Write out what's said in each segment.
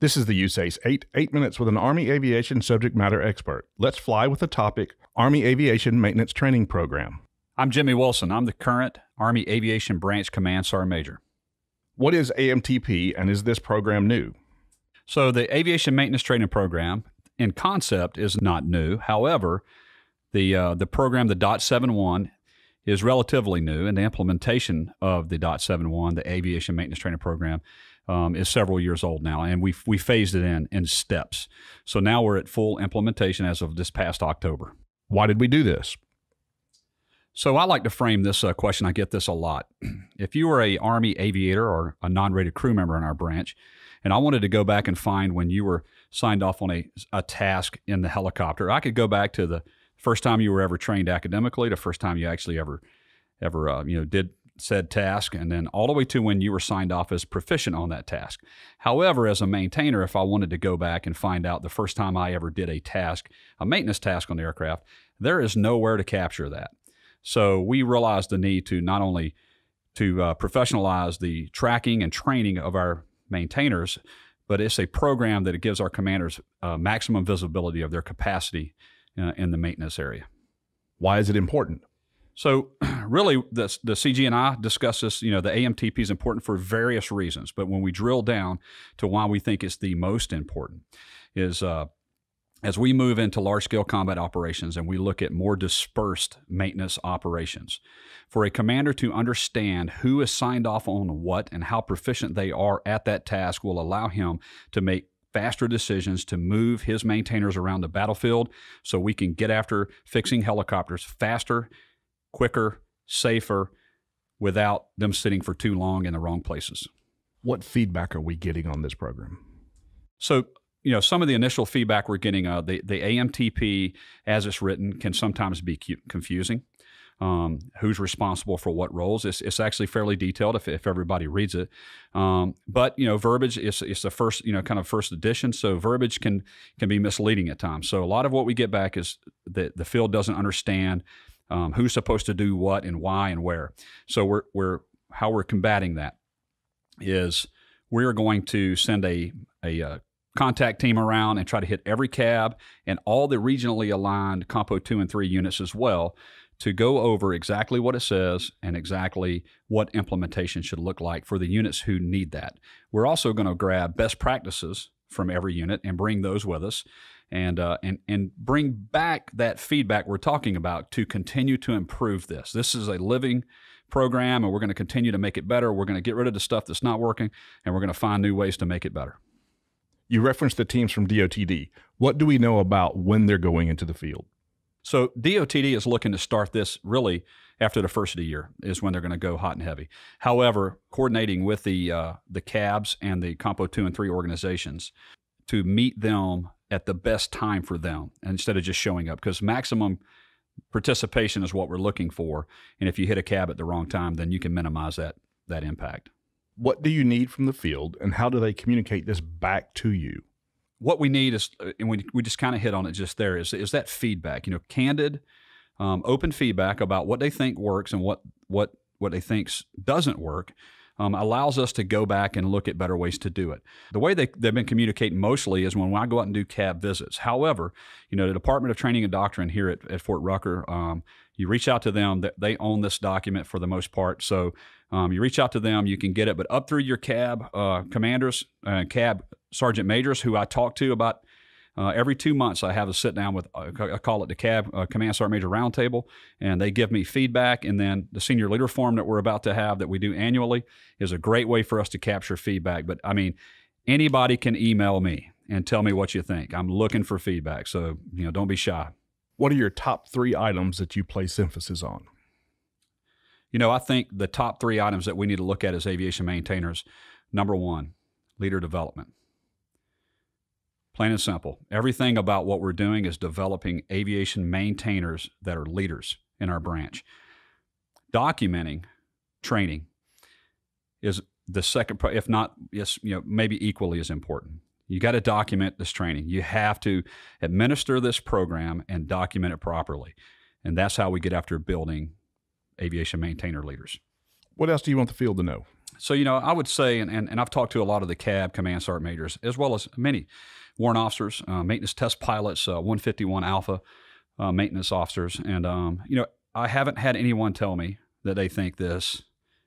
This is the USAACE-8, 8 minutes with an Army Aviation subject matter expert. Let's fly with the topic, Army Aviation Maintenance Training Program. I'm Jimmy Wilson. I'm the current Army Aviation Branch Command Sergeant Major. What is AMTP, and is this program new? So the Aviation Maintenance Training Program, in concept, is not new. However, the program, the .71, is relatively new, and the implementation of the .71, the Aviation Maintenance Training Program, is several years old now, and we phased it in steps. So now we're at full implementation as of this past October. Why did we do this? So I like to frame this question. I get this a lot. If you were an Army aviator or a non-rated crew member in our branch, and I wanted to go back and find when you were signed off on a task in the helicopter, I could go back to the first time you were ever trained academically, the first time you actually ever did said task, and then all the way to when you were signed off as proficient on that task. However, as a maintainer, if I wanted to go back and find out the first time I ever did a task, a maintenance task on the aircraft, there is nowhere to capture that. So we realized the need to not only to professionalize the tracking and training of our maintainers, but it's a program that it gives our commanders maximum visibility of their capacity in the maintenance area. Why is it important? So really, the CG and I discuss this, the AMTP is important for various reasons, but when we drill down to why we think it's the most important is as we move into large-scale combat operations and we look at more dispersed maintenance operations, for a commander to understand who is signed off on what and how proficient they are at that task will allow him to make faster decisions to move his maintainers around the battlefield so we can get after fixing helicopters faster, quicker, safer, without them sitting for too long in the wrong places. What feedback are we getting on this program? So, some of the initial feedback we're getting, the AMTP as it's written can sometimes be confusing. Who's responsible for what roles? It's actually fairly detailed if everybody reads it. But verbiage is the first kind of first edition, so verbiage can be misleading at times. So a lot of what we get back is that the field doesn't understand who's supposed to do what and why and where. So how we're combating that is we're going to send a contact team around and try to hit every cab and all the regionally aligned Compo 2 and 3 units as well to go over exactly what it says and exactly what implementation should look like for the units who need that. We're also going to grab best practices from every unit and bring those with us and bring back that feedback we're talking about to continue to improve this. This is a living program, and we're going to continue to make it better. We're going to get rid of the stuff that's not working, and we're going to find new ways to make it better. You referenced the teams from DOTD. What do we know about when they're going into the field? So DOTD is looking to start this really after the first of the year is when they're going to go hot and heavy. However, coordinating with the CABs and the Compo 2 and 3 organizations to meet them at the best time for them instead of just showing up, because maximum participation is what we're looking for. And if you hit a cab at the wrong time, then you can minimize that impact. What do you need from the field, and how do they communicate this back to you? What we need is, and we just kind of hit on it just there, is that feedback, candid, open feedback about what they think works and what they think doesn't work, allows us to go back and look at better ways to do it. The way they've been communicating mostly is when I go out and do cab visits. However, the Department of Training and Doctrine here at Fort Rucker, you reach out to them. They own this document for the most part. So you reach out to them, you can get it. But up through your cab commanders and cab sergeant majors who I talk to about every 2 months, I have a sit down with, I call it the cab command sergeant major roundtable, and they give me feedback. And then the senior leader forum that we're about to have that we do annually is a great way for us to capture feedback. But I mean, anybody can email me and tell me what you think. I'm looking for feedback. So, don't be shy. What are your top 3 items that you place emphasis on? I think the top 3 items that we need to look at as aviation maintainers, number 1, leader development. Plain and simple. Everything about what we're doing is developing aviation maintainers that are leaders in our branch. Documenting training is the second, if not, yes, maybe equally as important. You got to document this training. You have to administer this program and document it properly. And that's how we get after building aviation maintainer leaders. What else do you want the field to know? So, I would say, and I've talked to a lot of the CAB command sergeant majors, as well as many warrant officers, maintenance test pilots, 151 Alpha maintenance officers. And, I haven't had anyone tell me that they think this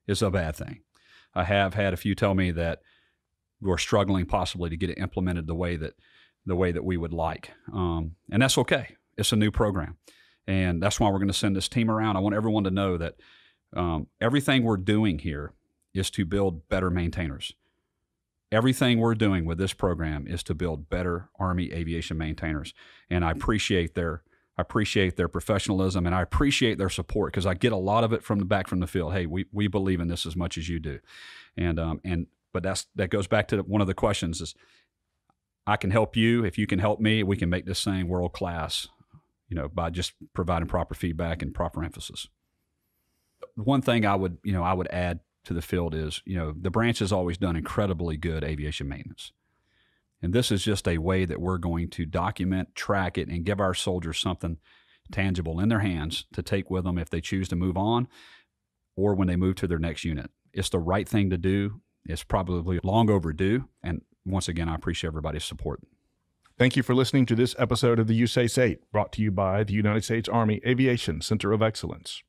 is a bad thing. I have had a few tell me that we're struggling possibly to get it implemented the way that we would like. And that's okay. It's a new program. And that's why we're going to send this team around. I want everyone to know that everything we're doing here is to build better maintainers. Everything we're doing with this program is to build better Army aviation maintainers. And I appreciate their professionalism, and I appreciate their support, because I get a lot of it from the field. Hey, we believe in this as much as you do. But that goes back to one of the questions is, I can help you. If you can help me, we can make this thing world class, by just providing proper feedback and proper emphasis. One thing I would add to the field is, the branch has always done incredibly good aviation maintenance. And this is just a way that we're going to document, track it, and give our soldiers something tangible in their hands to take with them if they choose to move on or when they move to their next unit. It's the right thing to do. It's probably long overdue. And once again, I appreciate everybody's support. Thank you for listening to this episode of the USAACE-8, brought to you by the United States Army Aviation Center of Excellence.